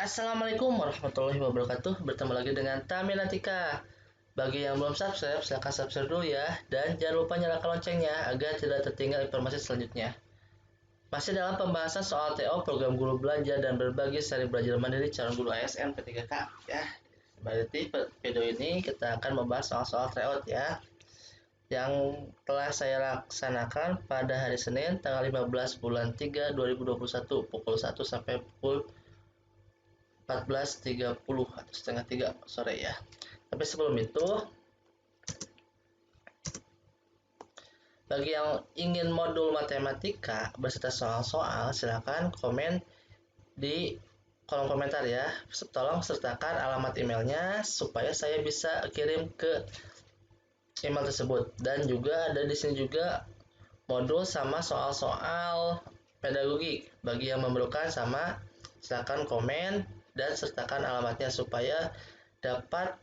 Assalamualaikum warahmatullahi wabarakatuh. Bertemu lagi dengan Tamilatika. Bagi yang belum subscribe, silahkan subscribe dulu ya. Dan jangan lupa nyalakan loncengnya agar tidak tertinggal informasi selanjutnya. Masih dalam pembahasan soal TO, program guru belajar dan berbagi seri belajar mandiri calon guru ASN P3K ya. Berarti video ini kita akan membahas soal-soal TO ya, yang telah saya laksanakan pada hari Senin tanggal 15 bulan 3 2021 pukul 1 sampai pukul 14.30 atau setengah 3 sore ya. Tapi sebelum itu, bagi yang ingin modul matematika beserta soal-soal, silakan komen di kolom komentar ya. Tolong sertakan alamat emailnya supaya saya bisa kirim ke email tersebut. Dan juga ada di sini juga modul sama soal-soal pedagogik. Bagi yang memerlukan sama, silakan komen dan sertakan alamatnya supaya dapat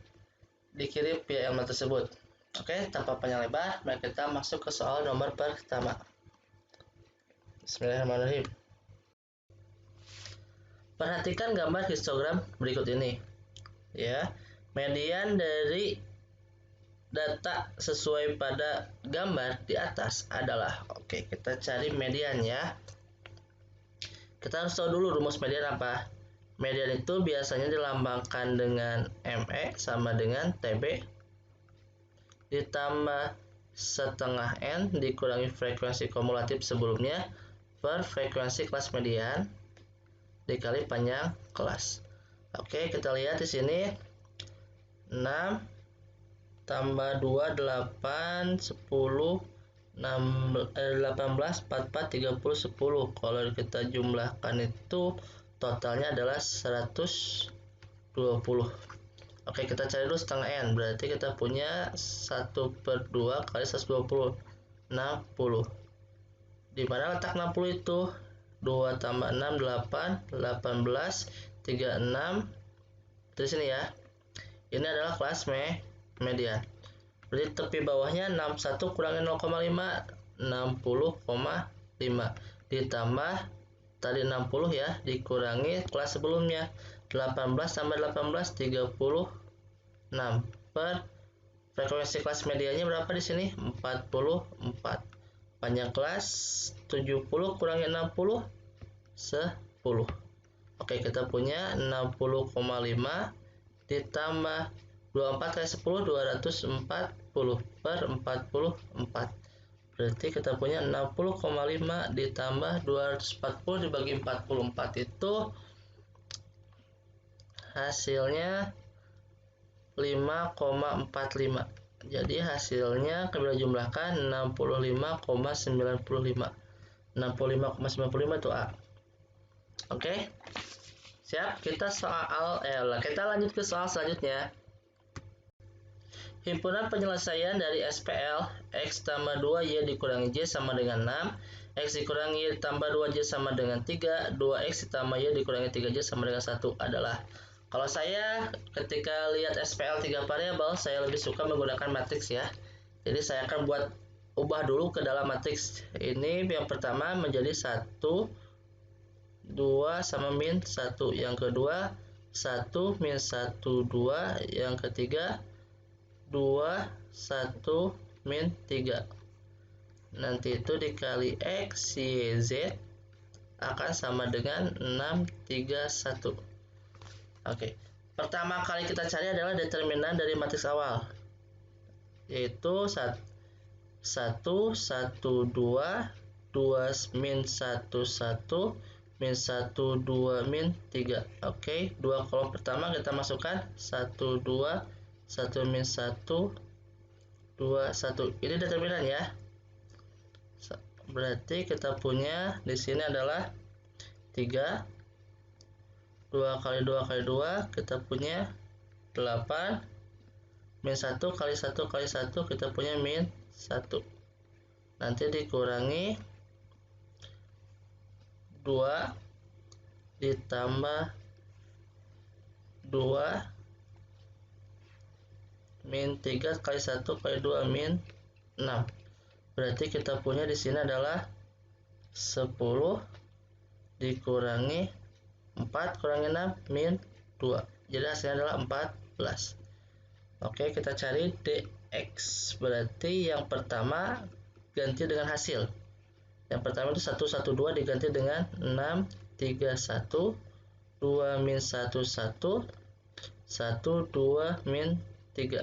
dikirim via email tersebut. Oke, tanpa panjang lebar, mari kita masuk ke soal nomor pertama. Bismillahirrahmanirrahim. Perhatikan gambar histogram berikut ini. Ya, median dari data sesuai pada gambar di atas adalah, oke, kita cari median ya. Kita harus tahu dulu rumus median apa. Median itu biasanya dilambangkan dengan ME sama dengan TB ditambah setengah N dikurangi frekuensi kumulatif sebelumnya per frekuensi kelas median dikali panjang kelas. Oke, kita lihat di sini 6 tambah 2 8 10 18 44 30 10. Kalau kita jumlahkan itu totalnya adalah 120. Oke, kita cari dulu setengah N. Berarti kita punya 1/2 kali 120. 60. Di mana letak 60 itu? 2 tambah 6, 8. 18, 36. Di sini ya. Ini adalah kelas median. Berarti tepi bawahnya 61 kurangi 0,5. 60,5. Ditambah tadi 60 ya, dikurangi kelas sebelumnya 18 tambah 18 36 per frekuensi kelas medianya berapa di sini? 44. Panjang kelas 70 kurangi 60 10. Oke, kita punya 60,5 ditambah 24 kali 10 240 per 44. Berarti kita punya 60,5 ditambah 240 dibagi 44 itu hasilnya 5,45. Jadi hasilnya kita jumlahkan 65,95. 65,95 itu A. Oke. Siap, kita lanjut ke soal selanjutnya. Himpunan penyelesaian dari SPL X tambah 2Y dikurangi Y sama dengan 6, X dikurangi Y tambah 2Y sama dengan 3, 2X ditambah Y dikurangi 3Y sama dengan 1 adalah. Kalau saya ketika lihat SPL 3 variabel, saya lebih suka menggunakan matriks ya. Jadi saya akan ubah dulu ke dalam matriks. Ini yang pertama menjadi 1, 2 sama min 1. Yang kedua 1 min 1, 2. Yang ketiga 2, 1, min 3. Nanti itu dikali X, Y, Z akan sama dengan 6, 3, 1. Oke. Pertama kali kita cari adalah determinan dari matriks awal. Yaitu 1, 1, 2, 2 min 1, 1, min 1, 2, min 3. Oke. Dua kolom pertama kita masukkan 1, 2, 1 min 1, 2, 1. Ini determinan ya. Berarti kita punya di sini adalah 3. 2 kali 2 kali 2 kita punya 8. Min 1 kali 1 kali 1 kita punya min 1. Nanti dikurangi 2 ditambah 2 min 3 kali 1 kali 2 min 6. Berarti kita punya di sini adalah 10 dikurangi 4 kurangi 6 min 2. Jadi hasilnya adalah 14. Oke, kita cari dx. Berarti yang pertama ganti dengan hasil. Yang pertama itu 112 diganti dengan 6, 3, 1, 2 min 1, 1, 1, 2 min 3.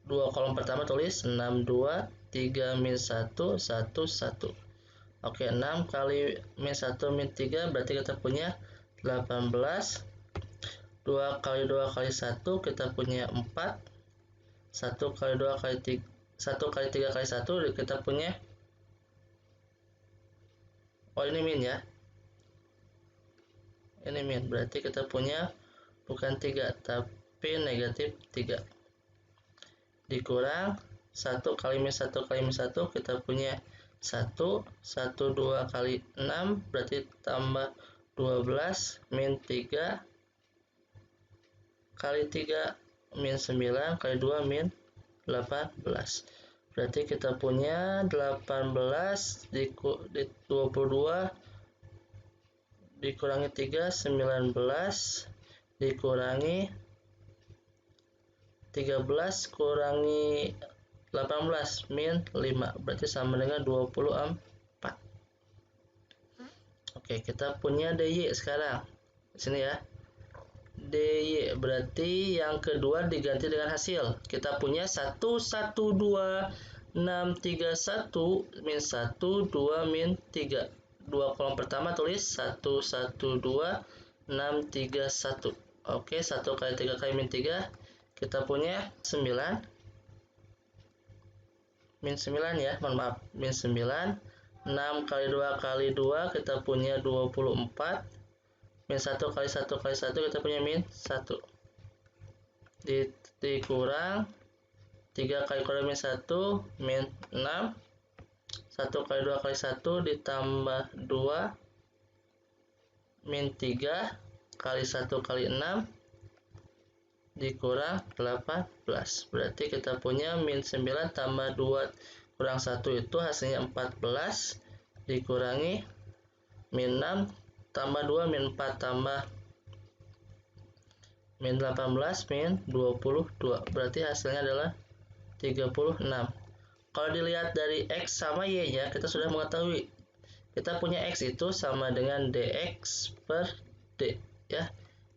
Dua kolom pertama tulis 6, 2, 3 min 1, 1, 1. Oke, 6 kali min 1 min 3 berarti kita punya 18. 2 kali 2 kali 1 kita punya 4. 1 kali 2 kali 3, 1 kali 3 kali 1 kita punya, oh ini min ya, ini min, berarti kita punya bukan 3 tapi negatif 3 dikurang 1 kali min 1 kali min 1 kita punya 1, 1, 2 kali 6 berarti tambah 12 min 3 kali 3 min 9 kali 2 min 18. Berarti kita punya 18 di 22 dikurangi 3, 19 dikurangi 13 kurangi 18 min 5 berarti sama dengan 24. Oke, kita punya dy sekarang di sini ya. dy berarti yang kedua diganti dengan hasil. Kita punya 1, 1, 2, 6, 3, 1 min 1, 2 min 3. Dua kolom pertama tulis 1, 1, 2, 6, 3, 1. Oke, 1 kali 3 kali min 3 kita punya 9 min 9 ya, mohon maaf, min 9. 6 kali 2 kali 2 kita punya 24. Min 1 kali 1 kali 1 kita punya min 1. Dikurang 3 kali kurang min 1 min 6. 1 kali 2 kali 1 ditambah 2 min 3 kali 1 kali 6 dikurang 18. Berarti kita punya min 9 tambah 2 kurang 1 itu hasilnya 14 dikurangi min 6 tambah 2 min 4 tambah min 18 min 22. Berarti hasilnya adalah 36. Kalau dilihat dari x sama y nya kita sudah mengetahui kita punya x itu sama dengan dx per d ya.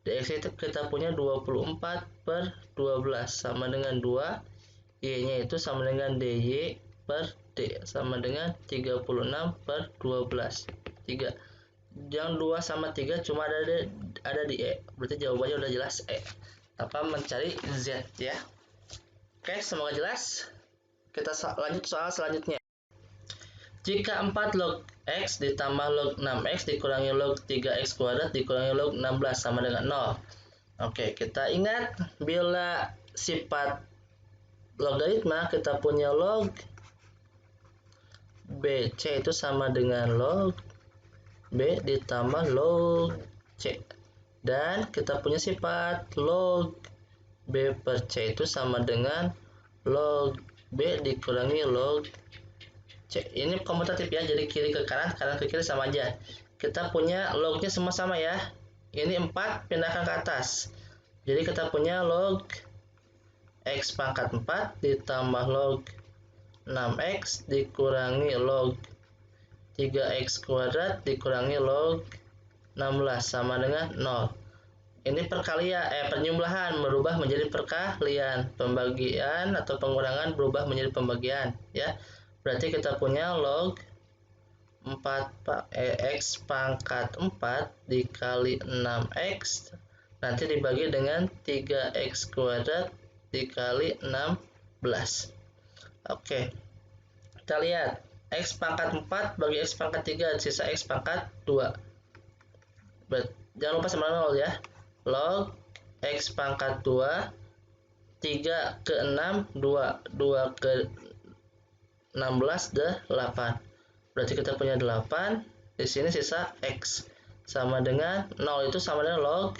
Dx itu kita punya 24 per 12 sama dengan 2. Y nya itu sama dengan dy per d sama dengan 36 per 12. 3. Yang 2 sama 3 cuma ada di E. Berarti jawabannya udah jelas E. Tanpa mencari Z ya. Oke, semoga jelas. Kita lanjut soal selanjutnya. Jika 4 log x ditambah log 6x dikurangi log 3x kuadrat dikurangi log 16 sama dengan 0. Oke, kita ingat bila sifat logaritma kita punya log BC itu sama dengan log B ditambah log C. Dan kita punya sifat log B per C itu sama dengan log B dikurangi log C. Ini komutatif ya, jadi kiri ke kanan, kanan ke kiri sama aja. Kita punya lognya semua sama ya. Ini 4 pindahkan ke atas. Jadi kita punya log x pangkat 4 ditambah log 6x dikurangi log 3x kuadrat dikurangi log 16 sama dengan 0. Ini penjumlahan berubah menjadi perkalian, pembagian atau pengurangan berubah menjadi pembagian ya. Berarti kita punya log x pangkat 4 dikali 6x nanti dibagi dengan 3x kuadrat dikali 16. Oke, kita lihat x pangkat 4 bagi x pangkat 3 sisa x pangkat 2. Jangan lupa sama 0 ya. Log x pangkat 2 3 ke 6 2 2 ke 16 8. Berarti kita punya 8. Di sini sisa x sama dengan 0 itu sama dengan log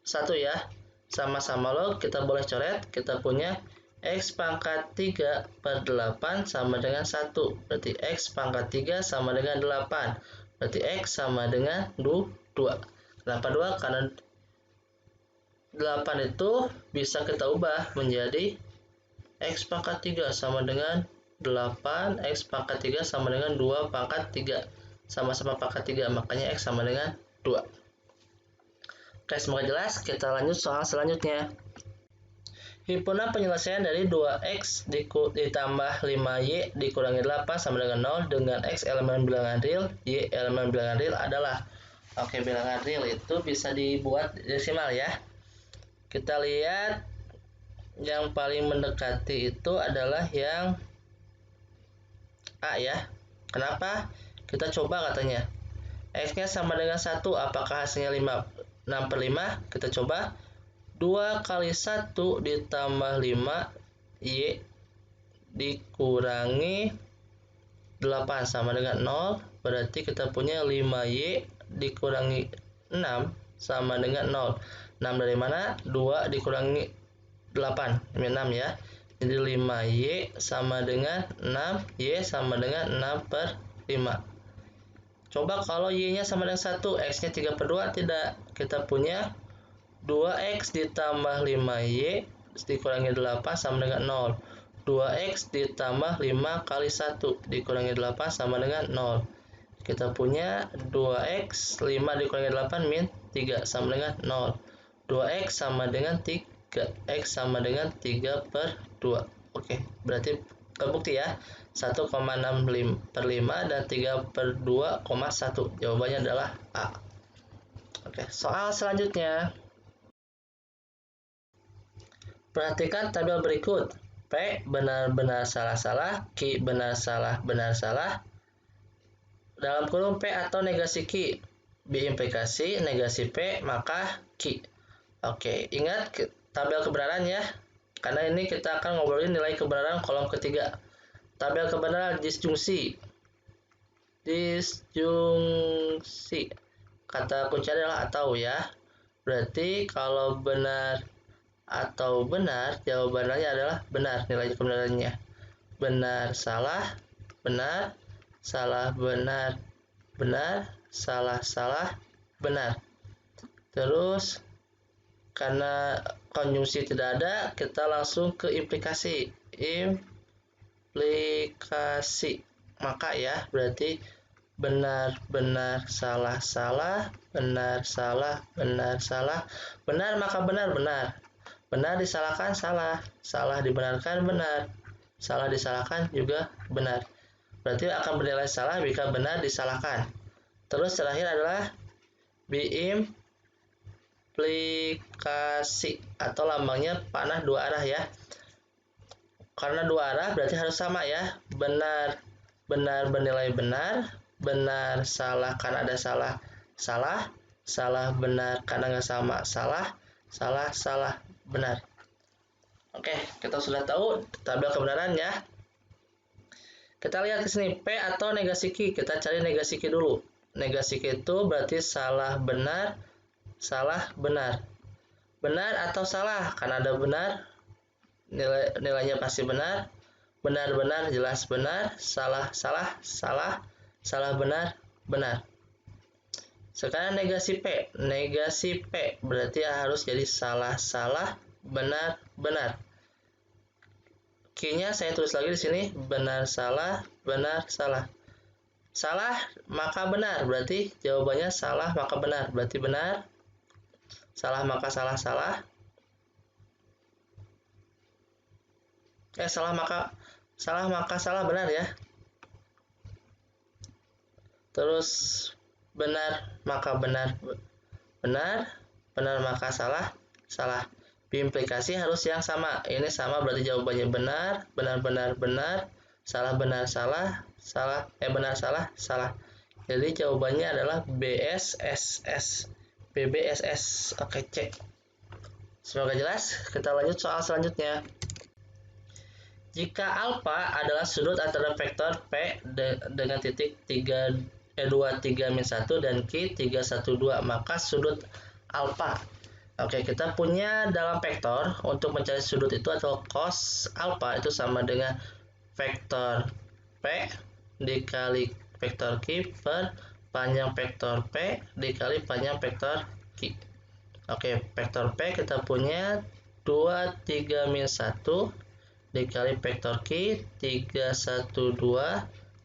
1 ya. Sama-sama log kita boleh coret. Kita punya x pangkat 3 per 8 sama dengan 1. Berarti x pangkat 3 sama dengan 8. Berarti x sama dengan 2. Kenapa 2? Karena 8 itu bisa kita ubah menjadi X pangkat 3 sama dengan 8, X pangkat 3 sama dengan 2 pangkat 3. Sama-sama pangkat 3, makanya X sama dengan 2. Oke, semoga jelas. Kita lanjut soal selanjutnya. Himpunan penyelesaian dari 2X ditambah 5Y dikurangi 8 sama dengan 0 dengan X elemen bilangan real, Y elemen bilangan real adalah. Oke, bilangan real itu bisa dibuat desimal ya. Kita lihat yang paling mendekati itu adalah yang A ya. Kenapa? Kita coba katanya. X-nya sama dengan 1, apakah hasilnya 6 per 5? Kita coba. 2 kali 1 ditambah 5 Y dikurangi 8 sama dengan 0. Berarti kita punya 5Y dikurangi 6 sama dengan 0. 6 dari mana? 2 dikurangi 8, 6 ya. Jadi 5Y sama dengan 6, Y sama dengan 6 per 5. Coba kalau Y-nya sama dengan 1, X-nya 3 per 2, tidak. Kita punya 2X ditambah 5Y dikurangi 8 sama dengan 0. 2X ditambah 5 kali 1 dikurangi 8 sama dengan 0. Kita punya 2X, 5 dikurangi 8 min 3 sama dengan 0. 2X sama dengan 3. X sama dengan 3 per 2. Oke, berarti kebukti ya. 1,65 per 5 dan 3 per 2,1. Jawabannya adalah A. Oke, soal selanjutnya. Perhatikan tabel berikut. P benar-benar salah-salah, Q benar salah, dalam kurung P atau negasi Q. B implikasi, negasi P, maka Q. Oke, ingat tabel kebenaran ya. Karena ini kita akan ngobrolin nilai kebenaran kolom ketiga. Tabel kebenaran disjungsi. Disjungsi. Kata kunci adalah atau ya. Berarti kalau benar atau benar, jawabannya adalah benar, nilai kebenarannya. Benar, salah, benar, salah, benar, benar, salah, salah, benar. Terus, karena konjungsi tidak ada, kita langsung ke implikasi. Implikasi. Maka ya, berarti benar, benar, salah, salah, benar, salah, benar, salah, benar, maka benar, benar. Benar disalahkan salah, salah dibenarkan benar, salah disalahkan juga benar. Berarti akan bernilai salah jika benar disalahkan. Terus terakhir adalah biimplikasi atau lambangnya panah dua arah ya. Karena dua arah berarti harus sama ya. Benar, benar bernilai benar, benar salah karena ada salah, salah, salah benar karena nggak sama, salah, salah, salah, benar. Oke, kita sudah tahu tabel kebenaran ya. Kita lihat ke sini, P atau negasi Q. Kita cari negasi Q dulu. Negasi Q itu berarti salah benar, salah benar. Benar atau salah? Karena ada benar, nilainya pasti benar. Benar benar jelas benar, salah salah salah, salah benar benar. Sekarang negasi P. Negasi P berarti harus jadi salah salah, benar benar. Q-nya saya tulis lagi di sini, benar salah, benar salah. Salah maka benar, berarti jawabannya salah maka benar, berarti benar. Salah maka salah salah. Salah maka salah benar ya. Terus benar maka benar benar, benar maka salah salah. Implikasi harus yang sama. Ini sama berarti jawabannya benar, benar benar benar, salah benar salah, salah benar salah salah. Jadi jawabannya adalah BSSS. BBSS. Oke, cek. Semoga jelas. Kita lanjut soal selanjutnya. Jika alfa adalah sudut antara vektor P dengan titik 23-1 dan Q 312, maka sudut alfa. Oke, kita punya dalam vektor untuk mencari sudut itu atau cos alfa itu sama dengan vektor P dikali vektor Q per panjang vektor P dikali panjang vektor Q. Oke, vektor P kita punya 2, 3, min 1 dikali vektor Q 3, 1, 2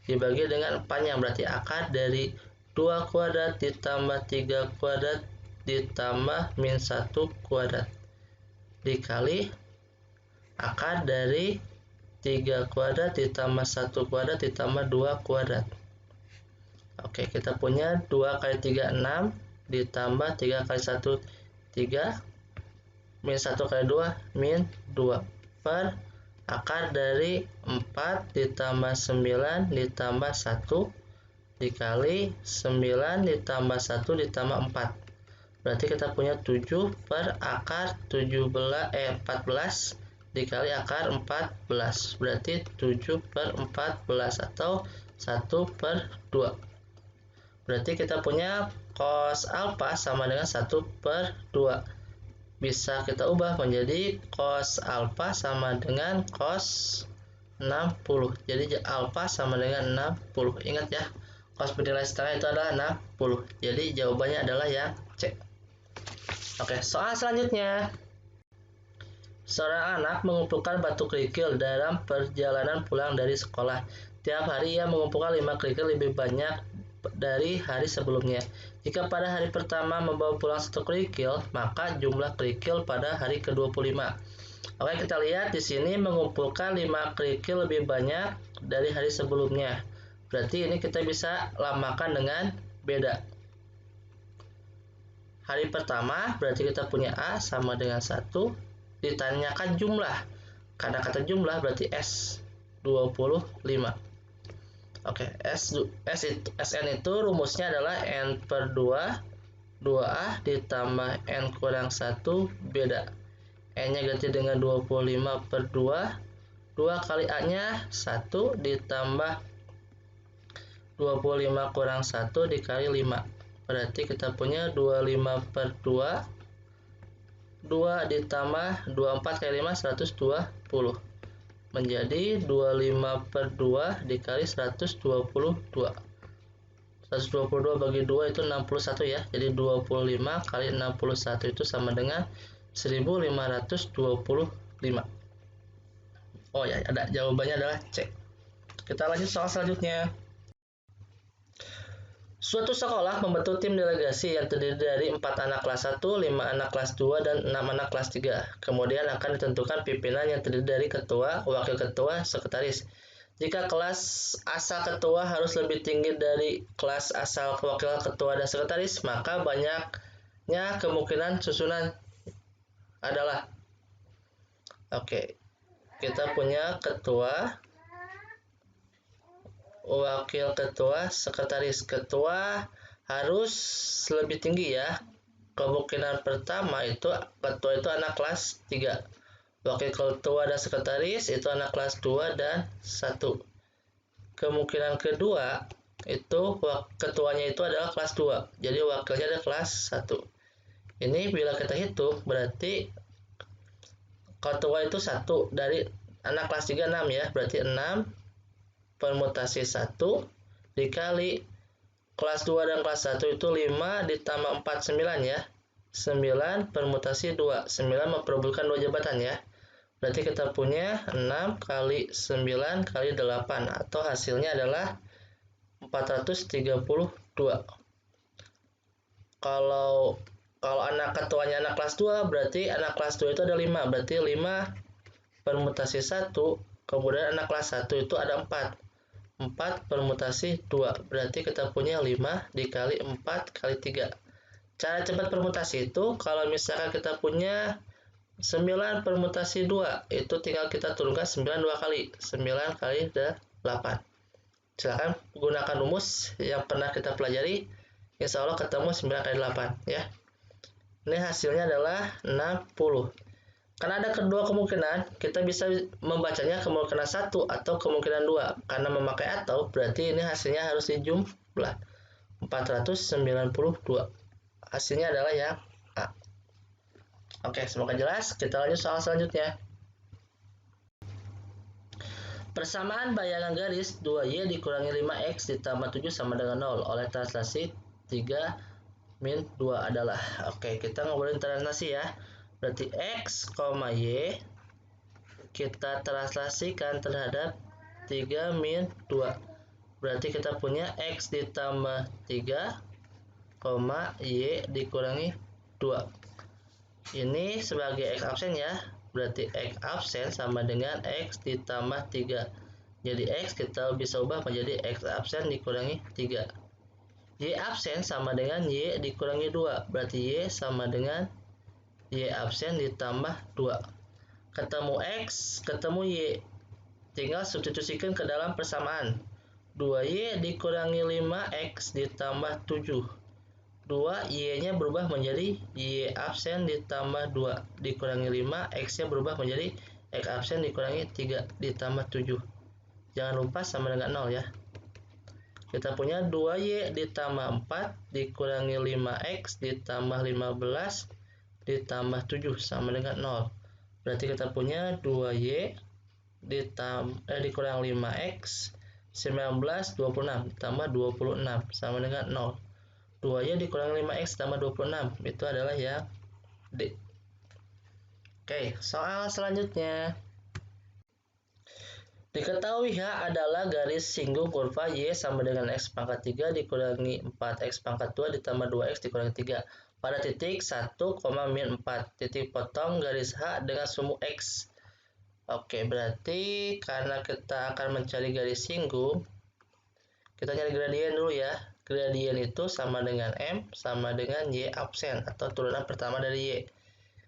dibagi dengan 4-nya, berarti akar dari 2 kuadrat ditambah 3 kuadrat ditambah min 1 kuadrat dikali akar dari 3 kuadrat ditambah 1 kuadrat ditambah 2 kuadrat. Oke, kita punya 2 kali 3, 6 ditambah 3 kali 1, 3 min 1 kali 2 min 2 per akar dari 4 ditambah 9 ditambah 1 dikali 9 ditambah 1 ditambah 4. Berarti kita punya 7 per akar 14 dikali akar 14. Berarti 7 per 14 atau 1 per 2. Berarti kita punya cos alfa sama dengan 1 per 2. Bisa kita ubah menjadi cos alfa sama dengan cos 60. Jadi alfa sama dengan 60. Ingat ya, cos bernilai setengah itu adalah 60. Jadi jawabannya adalah yang C. Oke, soal selanjutnya. Seorang anak mengumpulkan batu kerikil dalam perjalanan pulang dari sekolah. Tiap hari ia mengumpulkan 5 kerikil lebih banyak dari hari sebelumnya. Jika pada hari pertama membawa pulang 1 kerikil, maka jumlah kerikil pada hari ke-25. Oke, kita lihat di sini mengumpulkan 5 kerikil lebih banyak dari hari sebelumnya. Berarti ini kita bisa lamakan dengan beda. Hari pertama berarti kita punya A sama dengan 1, ditanyakan jumlah. Karena kata jumlah berarti S 25. Oke, Sn itu rumusnya adalah N per 2, 2A ditambah N kurang 1 beda. N-nya ganti dengan 25 per 2, 2 kali A-nya 1 ditambah 25 kurang 1 dikali 5. Berarti kita punya 25 per 2, 2 ditambah 24 kali 5, 120. Menjadi 25 per 2 dikali 122. 122 bagi 2 itu 61 ya. Jadi 25 kali 61 itu sama dengan 1525. Oh ya, ada jawabannya adalah C. Kita lanjut soal selanjutnya. Suatu sekolah membentuk tim delegasi yang terdiri dari 4 anak kelas 1, 5 anak kelas 2, dan 6 anak kelas 3. Kemudian akan ditentukan pimpinan yang terdiri dari ketua, wakil ketua, sekretaris. Jika kelas asal ketua harus lebih tinggi dari kelas asal wakil ketua dan sekretaris, maka banyaknya kemungkinan susunan adalah. Oke, kita punya ketua, wakil ketua, sekretaris. Ketua harus lebih tinggi ya. Kemungkinan pertama itu ketua itu anak kelas 3. Wakil ketua dan sekretaris itu anak kelas 2 dan 1. Kemungkinan kedua itu ketuanya itu adalah kelas 2. Jadi wakilnya ada kelas 1. Ini bila kita hitung berarti ketua itu 1 dari anak kelas 3 6 ya. Berarti 6 permutasi 1 dikali kelas 2 dan kelas 1 itu 5 ditambah 4 9 ya. 9 permutasi 2. 9 memperebutkan 2 jabatan ya. Berarti kita punya 6 kali 9 kali 8 atau hasilnya adalah 432. Kalau anak ketuanya anak kelas 2 berarti anak kelas 2 itu ada 5. Berarti 5 permutasi 1 kemudian anak kelas 1 itu ada 4. 4 permutasi 2. Berarti kita punya 5 dikali 4 kali 3. Cara cepat permutasi itu kalau misalkan kita punya 9 permutasi 2, itu tinggal kita turunkan 9 2 kali. 9 kali 8. Silakan gunakan rumus yang pernah kita pelajari. Insya Allah ketemu 9 kali 8 ya. Ini hasilnya adalah 60. Karena ada kedua kemungkinan, kita bisa membacanya kemungkinan 1 atau kemungkinan 2. Karena memakai atau, berarti ini hasilnya harus dijumlah. 492. Hasilnya adalah yang A. Oke, semoga jelas. Kita lanjut soal selanjutnya. Persamaan bayangan garis 2Y dikurangi 5X ditambah 7 sama dengan 0 oleh translasi 3 min 2 adalah. Oke, kita ngobrolin translasi ya. Berarti X, Y kita translasikan terhadap 3 min 2. Berarti kita punya X ditambah 3, Y dikurangi 2. Ini sebagai X absen ya. Berarti X absen sama dengan X ditambah 3. Jadi X kita bisa ubah menjadi X absen dikurangi 3. Y absen sama dengan Y dikurangi 2. Berarti Y sama dengan Y absen ditambah 2. Ketemu X, ketemu Y. Tinggal substitusikan ke dalam persamaan. 2Y dikurangi 5X ditambah 7. 2 Y-nya berubah menjadi Y absen ditambah 2 dikurangi 5, X-nya berubah menjadi X absen dikurangi 3 ditambah 7. Jangan lupa sama dengan 0 ya. Kita punya 2Y ditambah 4 dikurangi 5X ditambah 15 ditambah 7 sama dengan 0. Berarti kita punya 2Y dikurang 5X 19 26 ditambah 26 sama dengan 0. 2Y dikurang 5X tambah 26 itu adalah yang D. Oke, soal selanjutnya. Diketahui H adalah garis singgung kurva Y sama dengan X pangkat 3 dikurangi 4X pangkat 2 ditambah 2X dikurangi 3 pada titik 1, min 4. Titik potong garis H dengan sumbu X. Oke, berarti karena kita akan mencari garis singgung, kita cari gradien dulu ya. Gradien itu sama dengan M sama dengan Y absen atau turunan pertama dari Y.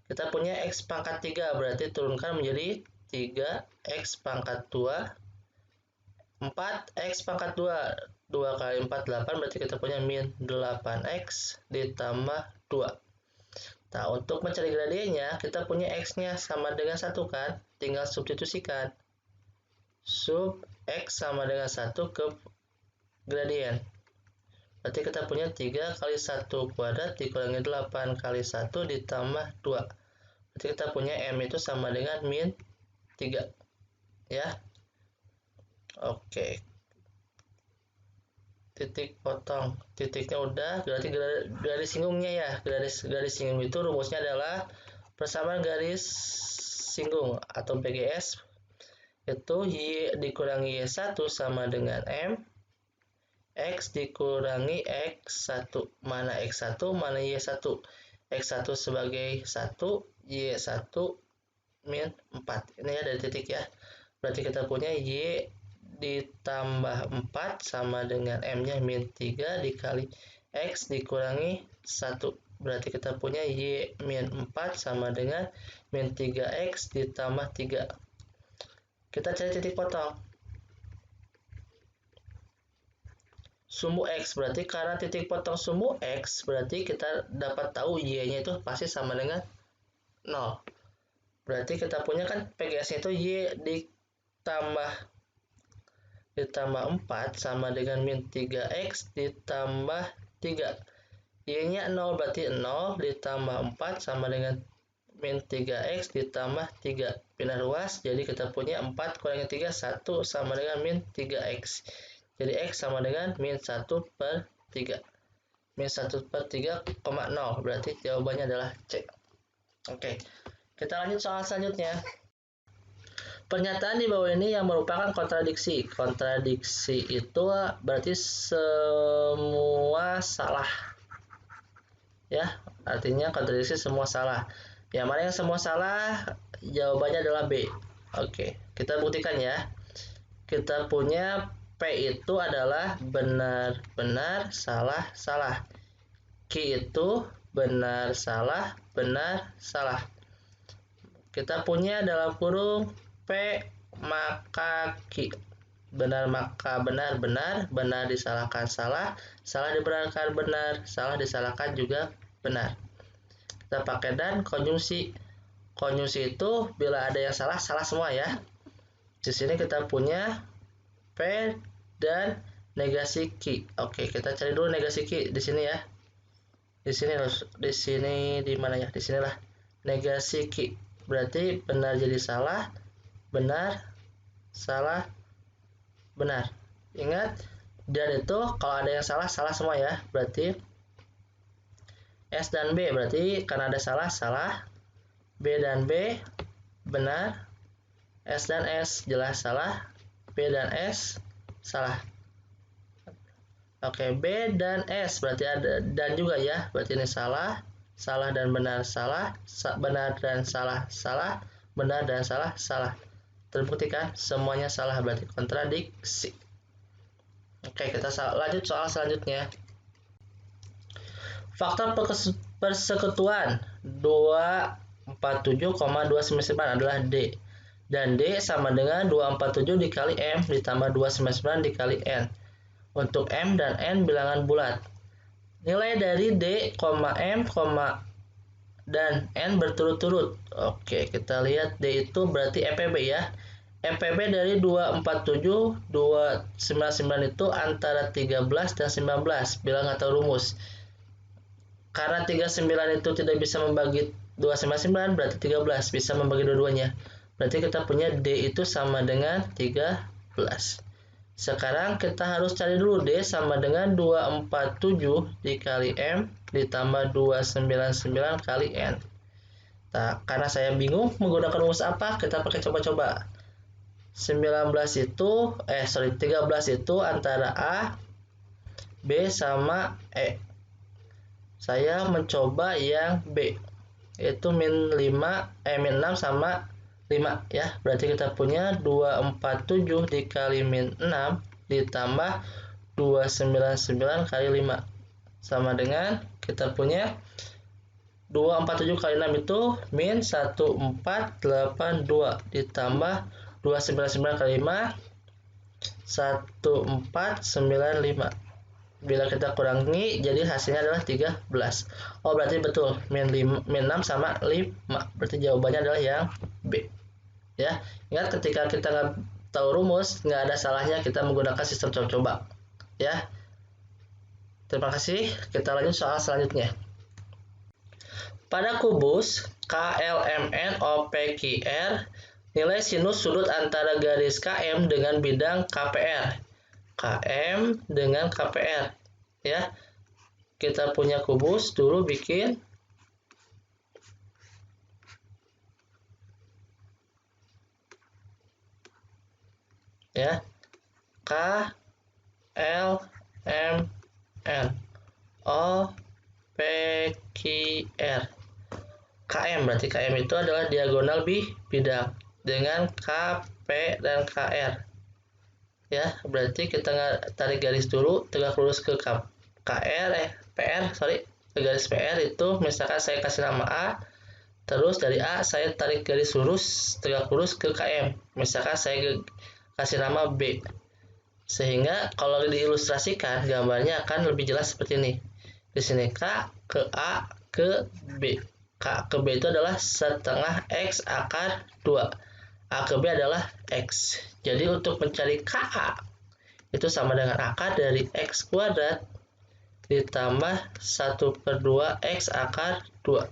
Kita punya X pangkat 3, berarti turunkan menjadi 3X pangkat 2, 4X pangkat 2. 2 kali 4, 8, berarti kita punya min 8X ditambah 2. Nah, untuk mencari gradiennya, kita punya X-nya sama dengan 1 kan? Tinggal substitusikan. Sub X sama dengan 1 ke gradien. Berarti kita punya 3 kali 1 kuadrat dikurangi 8 kali 1 ditambah 2. Berarti kita punya M itu sama dengan min 3. Ya. Oke. Titik potong. Titiknya udah, berarti garis singgungnya ya. Garis singgung itu rumusnya adalah persamaan garis singgung atau PGS itu Y dikurangi Y1 sama dengan M X dikurangi X1. Mana X1, mana Y1. X1 sebagai 1, Y1 min 4. Ini ya dari titik ya. Berarti kita punya Y ditambah 4 sama dengan M-nya min 3 dikali X dikurangi 1. Berarti kita punya Y min 4 sama dengan min 3X ditambah 3. Kita cari titik potong. Sumbu X, berarti karena titik potong sumbu X, berarti kita dapat tahu Y-nya itu pasti sama dengan 0. Berarti kita punya kan PGS-nya itu Y ditambah 4 sama dengan min 3X ditambah 3. Y-nya 0, berarti 0 ditambah 4 sama dengan min 3X ditambah 3. Pindah ruas, jadi kita punya 4 kurangi 3, 1 sama dengan min 3X. Jadi X sama dengan min 1 per 3. Min 1 per 3,0. Berarti jawabannya adalah C. Oke, kita lanjut soal selanjutnya. Pernyataan di bawah ini yang merupakan kontradiksi. Kontradiksi itu berarti semua salah. Ya, artinya kontradiksi semua salah. Yang mana yang semua salah? Jawabannya adalah B. Oke, kita buktikan ya. Kita punya P itu adalah benar, benar, salah, salah. Q itu benar, salah, benar, salah. Kita punya dalam kurung P maka Q. Benar maka benar, benar, benar disalahkan salah, salah dibenarkan benar, salah disalahkan juga benar. Kita pakai dan konjungsi. Konjungsi itu bila ada yang salah, salah semua ya. Di sini kita punya P dan negasi Q. Oke, kita cari dulu negasi Q di sini ya. Di sini di mana ya? Di sinilah negasi Q. Berarti benar jadi salah, benar, salah, benar. Ingat, dan itu kalau ada yang salah, salah semua ya. Berarti S dan B, berarti karena ada salah. B dan B, benar. S dan S, jelas salah. B dan S, salah. Oke, B dan S, berarti ada dan juga ya. Berarti ini salah. Salah dan benar, salah. Benar dan salah, salah. Benar dan salah, salah. Terbukti kan? Semuanya salah, berarti kontradiksi. Oke, kita lanjut soal selanjutnya. Faktor persekutuan 247,299 adalah D. Dan D sama dengan 247 dikali M ditambah 299 dikali N. Untuk M dan N bilangan bulat. Nilai dari D, M, dan N berturut-turut. Oke, kita lihat D itu berarti EPB ya. EPB dari 247, 299 itu antara 13 dan 19 bilang atau rumus. Karena 39 itu tidak bisa membagi 299, berarti 13 bisa membagi dua-duanya. Berarti kita punya D itu sama dengan 13. Sekarang kita harus cari dulu D sama dengan 247 dikali M ditambah 299 kali N. Nah, karena saya bingung menggunakan rumus apa, kita pakai coba-coba. 13 itu antara A, B sama E. Saya mencoba yang B, yaitu min 6 sama 5 ya. Berarti kita punya 247 dikali min 6 ditambah 299 kali 5 sama dengan kita punya 247 kali 6 itu min 1482 ditambah 299 kali 5 1495. Bila kita kurangi, jadi hasilnya adalah 13. Oh, berarti betul. Min 6 sama 5. Berarti jawabannya adalah yang B. Ya, ingat ketika kita nggak tahu rumus, nggak ada salahnya kita menggunakan sistem coba-coba. Ya. Terima kasih. Kita lanjut soal selanjutnya. Pada kubus KLMN OPQR, nilai sinus sudut antara garis KM dengan bidang KPR. KM dengan KPR ya. Kita punya kubus dulu bikin ya. K L M N O P Q R. KM berarti KM itu adalah diagonal bidang dengan KP dan KR. Ya, berarti kita tarik garis dulu, tegak lurus ke ke garis PR itu misalkan saya kasih nama A, terus dari A saya tarik garis lurus, tegak lurus ke KM, misalkan saya kasih nama B. Sehingga kalau diilustrasikan gambarnya akan lebih jelas seperti ini. Di sini K ke A ke B. K ke B itu adalah setengah X akar 2. A ke B adalah X. Jadi untuk mencari KA itu sama dengan akar dari X kuadrat ditambah 1/2 X akar 2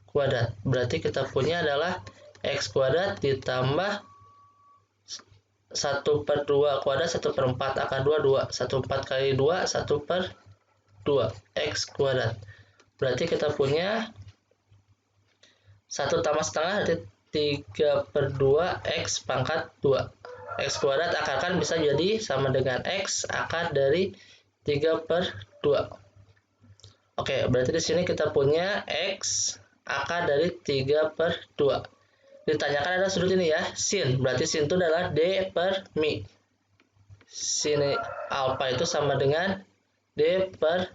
kuadrat. Berarti kita punya adalah X kuadrat ditambah 1/2 kuadrat 1/4 akar 2, 1/4 kali 2, 1/2 X kuadrat. Berarti kita punya 1 tambah setengah berarti 3/2 X pangkat 2. X kuadrat akarkan bisa jadi sama dengan X akar dari 3/2. Oke, berarti di sini kita punya X akar dari 3/2. Ditanyakan ada sudut ini ya, sin. Berarti sin itu adalah D per mi. Sin alfa itu sama dengan D per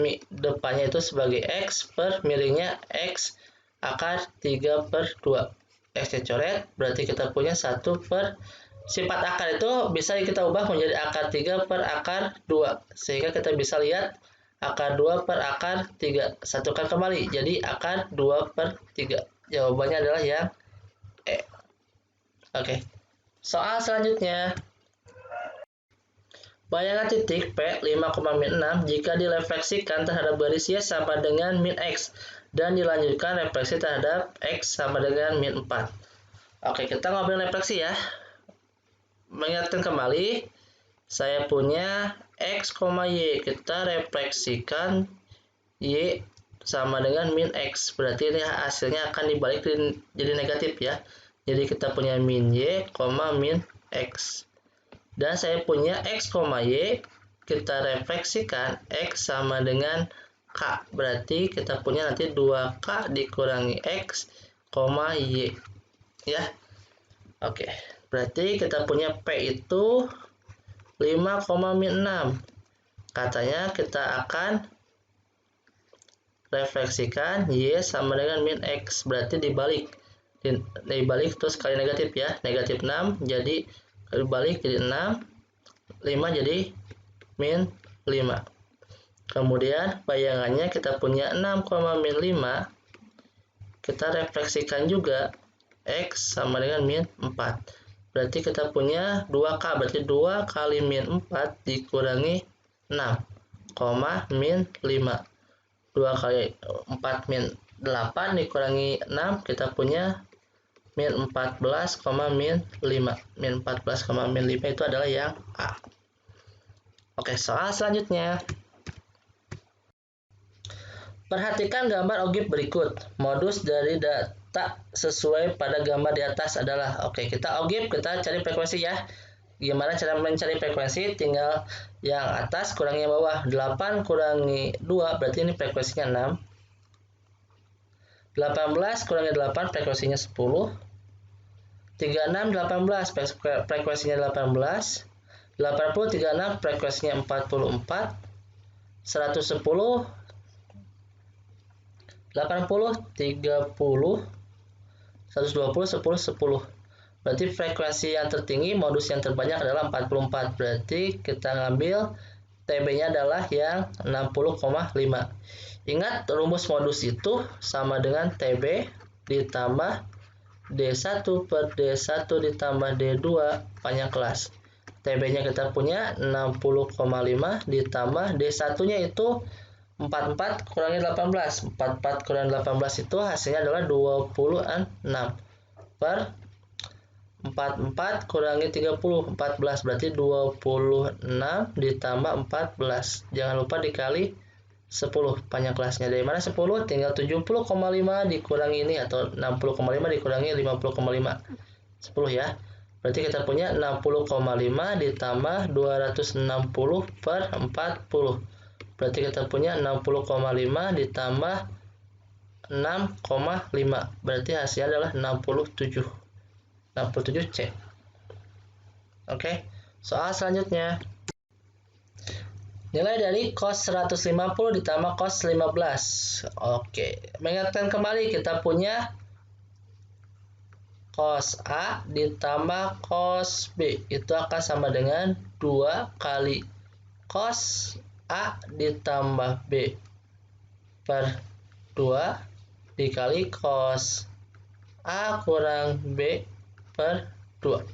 mi. Depannya itu sebagai X per miringnya X akar 3/2. X-nya coret, berarti kita punya 1 per sifat akar itu bisa kita ubah menjadi akar 3 per akar 2. Sehingga kita bisa lihat akar 2 per akar 3. Satukan kembali, jadi akar 2 per 3. Jawabannya adalah yang E. Oke. Soal selanjutnya. Bayangan titik P 5,6 jika direfleksikan terhadap garis Y sama dengan min X dan dilanjutkan refleksi terhadap X sama dengan min 4. Oke, kita ngobrol refleksi ya. Mengingatkan kembali, saya punya X, Y. Kita refleksikan Y sama dengan min X. Berarti ini hasilnya akan dibalik jadi negatif ya. Jadi kita punya min Y, min X. Dan saya punya X, Y. Kita refleksikan X sama dengan K. Berarti kita punya nanti 2K dikurangi X, Y. Ya. Oke. Berarti kita punya P itu 5, min 6. Katanya kita akan refleksikan Y sama dengan min X. Berarti dibalik terus kali negatif ya. Negatif 6 jadi dibalik jadi 6. 5 jadi min 5. Kemudian bayangannya kita punya 6, min 5. Kita refleksikan juga X sama dengan min 4. Berarti kita punya 2K. Berarti 2 kali min 4 dikurangi 6, min 5. 2 kali 4 min 8 dikurangi 6. Kita punya min 14, min 5. Min 14, min 5 itu adalah yang A. Oke, soal selanjutnya. Perhatikan gambar obyek berikut. Modus dari data sesuai pada gambar di atas adalah, oke, kita obyek, kita cari frekuensi ya. Gimana cara mencari frekuensi? Tinggal yang atas kurangi yang bawah. 8 kurangi 2 berarti ini frekuensinya 6. 18 kurangi 8 frekuensinya 10. 36 18 frekuensinya 18. 80 36 frekuensinya 44. 110 80 30 120 10 10. Berarti frekuensi yang tertinggi, modus yang terbanyak adalah 44. Berarti kita ngambil TB-nya adalah yang 60,5. Ingat, rumus modus itu sama dengan TB ditambah D1 per D1 ditambah D2 panjang kelas. TB-nya kita punya 60,5 ditambah D1-nya itu 44 kurangi 18. 44 kurangi 18 itu hasilnya adalah 26 per 44 kurangi 30, 14. Berarti 26 ditambah 14. Jangan lupa dikali 10 panjang kelasnya. Dari mana 10? Tinggal 70,5 dikurangi ini, atau 60,5 dikurangi 50,5. 10 ya. Berarti kita punya 60,5 ditambah 260 per 40. Berarti kita punya 60,5 ditambah 6,5. Berarti hasilnya adalah 67. 67C. Oke. Soal selanjutnya. Nilai dari cos 150 ditambah cos 15. Oke. Mengingatkan kembali, kita punya cos A ditambah cos B. Itu akan sama dengan 2 kali cos A ditambah B per 2 dikali cos A kurang B per 2.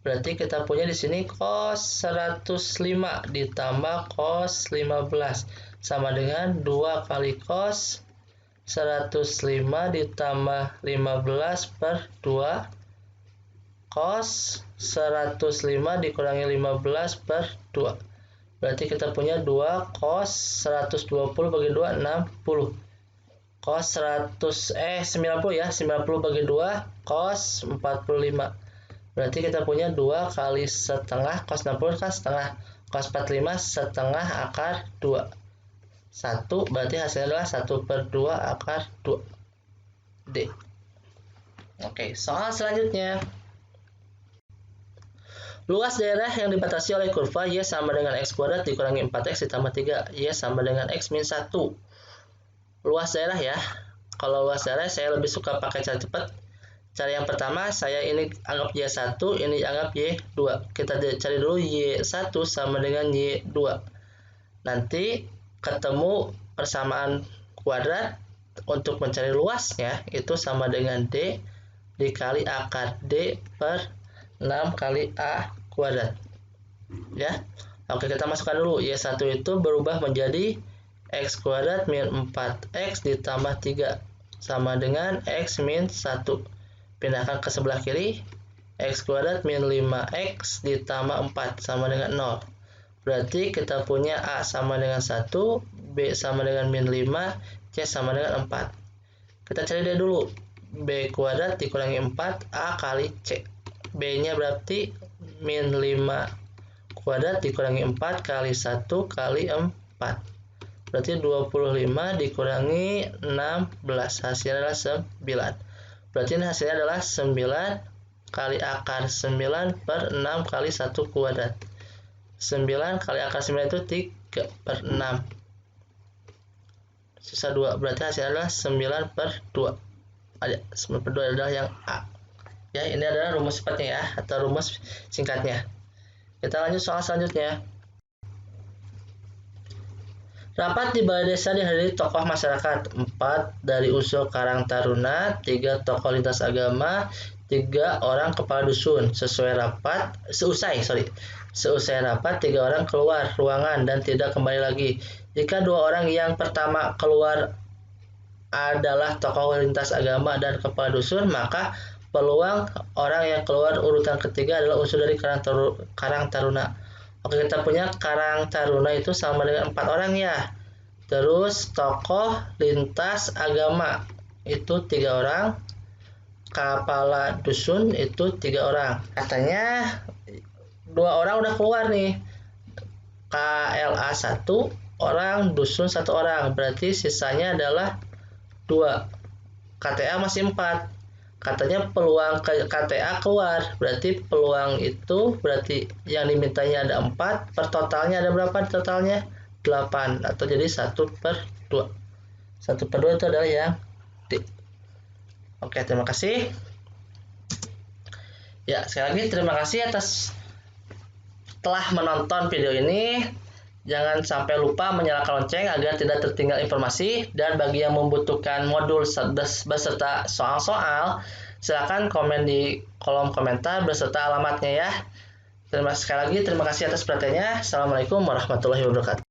Berarti kita punya di sini cos 105 ditambah cos 15 sama dengan 2 kali cos 105 ditambah 15 per 2 cos 105 dikurangi 15 per 2. Berarti kita punya 2 cos 120 bagi 2 60. Cos 90 ya, 90 bagi 2 cos 45. Berarti kita punya 2 kali setengah, cos 60 kan setengah, cos 45 setengah akar 2. 1, berarti hasilnya adalah 1 per 2 akar 2. D. Oke, soal selanjutnya. Luas daerah yang dibatasi oleh kurva Y sama dengan X kuadrat dikurangi 4X ditambah 3. Y sama dengan X min 1. Luas daerah ya. Kalau luas daerah saya lebih suka pakai cara cepat. Cara yang pertama, saya ini anggap Y1, ini anggap Y2. Kita cari dulu Y1 sama dengan Y2. Nanti ketemu persamaan kuadrat, untuk mencari luasnya itu sama dengan D dikali akar D per 6 kali A kuadrat. Ya. Oke, kita masukkan dulu. Y1 itu berubah menjadi X kuadrat min 4X ditambah 3 sama dengan X min 1. Pindahkan ke sebelah kiri. X kuadrat min 5X ditambah 4 sama dengan 0. Berarti kita punya A sama dengan 1, B sama dengan min 5, C sama dengan 4. Kita cari dia dulu. B kuadrat dikurangi 4, A kali C. B-nya berarti min 5 kuadrat dikurangi 4 kali 1 kali 4. Berarti 25 dikurangi 16. Hasilnya adalah 9. Berarti ini hasilnya adalah 9 kali akar 9 per 6 kali 1 kuadrat. 9 kali akar 9 itu 3 per 6. Sisa 2. Berarti hasilnya adalah 9 per 2. 9 per 2 adalah yang A. Ya, ini adalah rumus cepatnya ya, atau rumus singkatnya. Kita lanjut soal selanjutnya. Rapat di balai desa dihadiri tokoh masyarakat 4 dari unsur Karang Taruna, 3 tokoh lintas agama, 3 orang kepala dusun. Seusai rapat 3 orang keluar ruangan dan tidak kembali lagi. Jika 2 orang yang pertama keluar adalah tokoh lintas agama dan kepala dusun, maka peluang orang yang keluar urutan ketiga adalah unsur dari Karang Taruna. Oke, kita punya Karang Taruna itu sama dengan 4 orang ya. Terus tokoh lintas agama itu 3 orang. Kepala dusun itu 3 orang. Katanya 2 orang udah keluar nih. KLA 1 orang, dusun 1 orang. Berarti sisanya adalah 2. KTA masih 4. Katanya peluang KTA keluar, berarti peluang itu berarti yang dimintanya ada 4, per totalnya ada berapa totalnya? 8, atau jadi 1 per 2. 1 per 2 itu adalah yang D. Oke, terima kasih. Ya, sekali lagi terima kasih atas telah menonton video ini. Jangan sampai lupa menyalakan lonceng agar tidak tertinggal informasi. Dan bagi yang membutuhkan modul beserta soal-soal, silakan komen di kolom komentar beserta alamatnya ya. Sekali lagi terima kasih atas perhatiannya. Assalamualaikum warahmatullahi wabarakatuh.